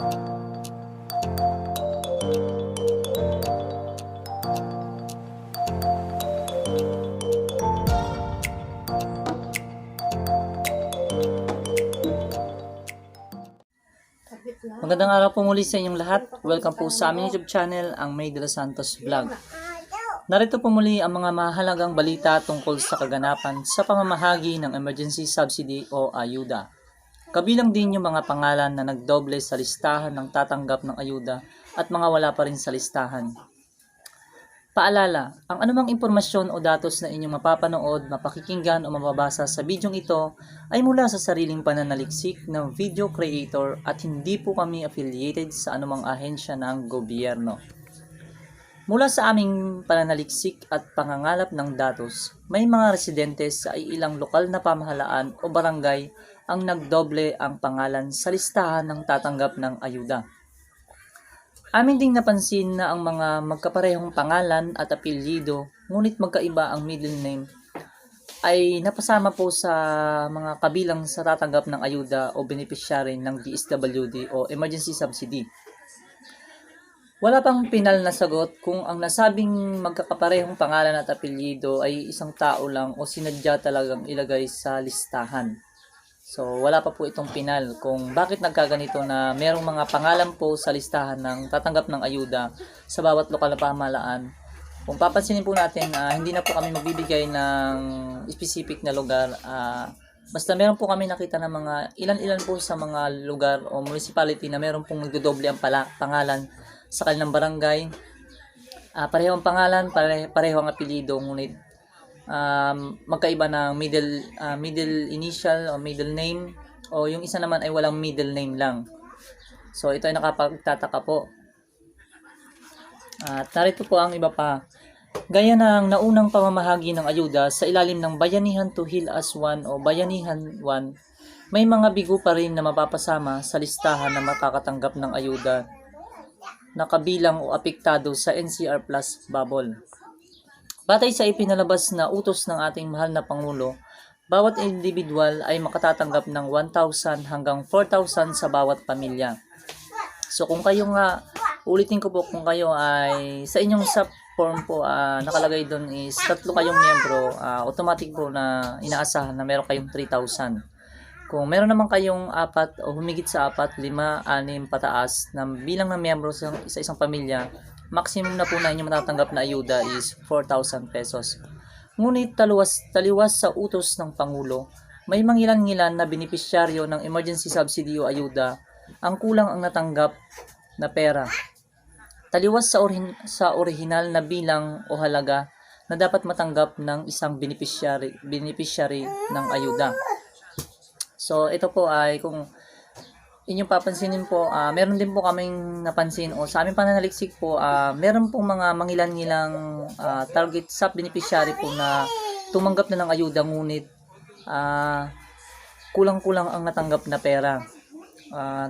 Magandang araw po muli sa inyong lahat. Welcome po sa aming YouTube channel, ang May de los Santos Vlog. Narito po muli ang mga mahalagang balita tungkol sa kaganapan sa pamamahagi ng emergency subsidy o ayuda. Kabilang din yung mga pangalan na nagdoble sa listahan ng tatanggap ng ayuda at mga wala pa rin sa listahan. Paalala, ang anumang impormasyon o datos na inyong mapapanood, mapakikinggan o mababasa sa bidyong ito ay mula sa sariling pananaliksik ng video creator at hindi po kami affiliated sa anumang ahensya ng gobyerno. Mula sa aming pananaliksik at pangangalap ng datos, may mga residente sa ilang lokal na pamahalaan o barangay ang nagdoble ang pangalan sa listahan ng tatanggap ng ayuda. Amin ding napansin na ang mga magkaparehong pangalan at apelyido, ngunit magkaiba ang middle name, ay napasama po sa mga kabilang sa tatanggap ng ayuda o beneficiary ng DSWD o Emergency Subsidy. Wala pang pinal na sagot kung ang nasabing magkakaparehong pangalan at apelyido ay isang tao lang o sinadya talagang ilagay sa listahan. So, wala pa po itong pinal kung bakit nagkaganito na merong mga pangalan po sa listahan ng tatanggap ng ayuda sa bawat lokal na pamahalaan. Kung papansinin po natin, hindi na po kami magbibigay ng specific na lugar. Basta meron po kami nakita ng mga ilan-ilan po sa mga lugar o municipality na meron pong nagdodoble ang pangalan sa kanilang barangay. Pareho ang pangalan, pareho ang apelyido, ngunit magkaiba ng middle initial o middle name, o yung isa naman ay walang middle name lang. So ito ay nakapagtataka po. At narito po ang iba pa. Gaya ng naunang pamamahagi ng ayuda sa ilalim ng Bayanihan to Heal as One o Bayanihan 1, may mga bigo pa rin na mapapasama sa listahan na makakatanggap ng ayuda na kabilang o apektado sa NCR Plus bubble. Batay sa ipinalabas na utos ng ating mahal na Pangulo, bawat individual ay makatatanggap ng 1,000 hanggang 4,000 sa bawat pamilya. So kung kayo nga, ulitin ko po, kung kayo ay sa inyong sub form po nakalagay doon is 3 kayong miyembro, automatic po na inaasahan na meron kayong 3,000. Kung meron naman kayong 4 o humigit sa 4, 5, 6 pataas na bilang ng miyembro sa isang pamilya, maximum na po na inyong matatanggap na ayuda is 4,000 pesos. Ngunit taliwas sa utos ng Pangulo, may mangilan-ngilan na benepisyaryo ng emergency subsidy o ayuda ang kulang ang natanggap na pera. Taliwas sa orihinal na bilang o halaga na dapat matanggap ng isang beneficiary ng ayuda. So ito po ay kung inyong papansinin po, meron din po kaming napansin o sa aming pananaliksik po, meron pong mga mangilan-ngilang target sub-beneficiary po na tumanggap na ng ayuda, ngunit kulang-kulang ang natanggap na pera.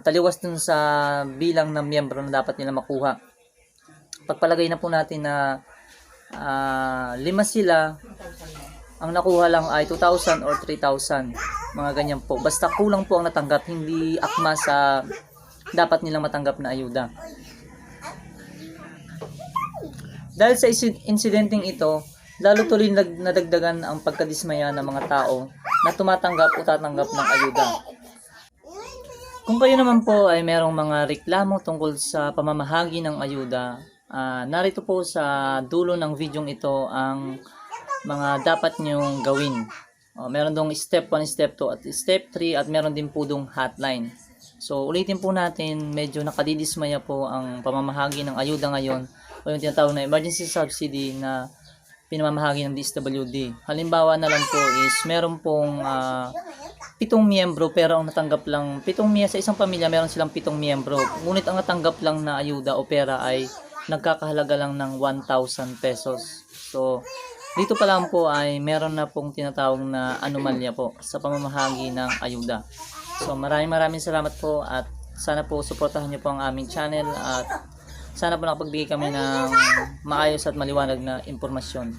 Taliwas dun sa bilang ng miyembro na dapat nila makuha. Pagpalagay na po natin na 5 sila, ang nakuha lang ay 2,000 or 3,000. Mga ganyan po. Basta kulang po ang natanggap, hindi akma sa dapat nilang matanggap na ayuda. Dahil sa insidenteng ito, lalo tuloy nadagdagan ang pagkadismaya ng mga tao na tumatanggap o tatanggap ng ayuda. Kung kayo naman po ay merong mga reklamo tungkol sa pamamahagi ng ayuda, narito po sa dulo ng video ito ang mga dapat nyong gawin. Meron dong step 1, step 2 at step 3, at meron din po dong hotline. So ulitin po natin, medyo nakadidismaya po ang pamamahagi ng ayuda ngayon o yung tinatawag na emergency subsidy na pinamamahagi ng DSWD. Halimbawa na lang po is meron pong 7 miyembro pero ang natanggap lang 7 sa isang pamilya, meron silang 7 miyembro. Ngunit ang natanggap lang na ayuda o pera ay nagkakahalaga lang ng 1,000 pesos. So dito pa lang po ay meron na pong tinatawag na anomalya po sa pamamahagi ng ayuda. So maraming salamat po, at sana po suportahan niyo po ang aming channel, at sana po nakapagbigay kami ng maayos at maliwanag na impormasyon.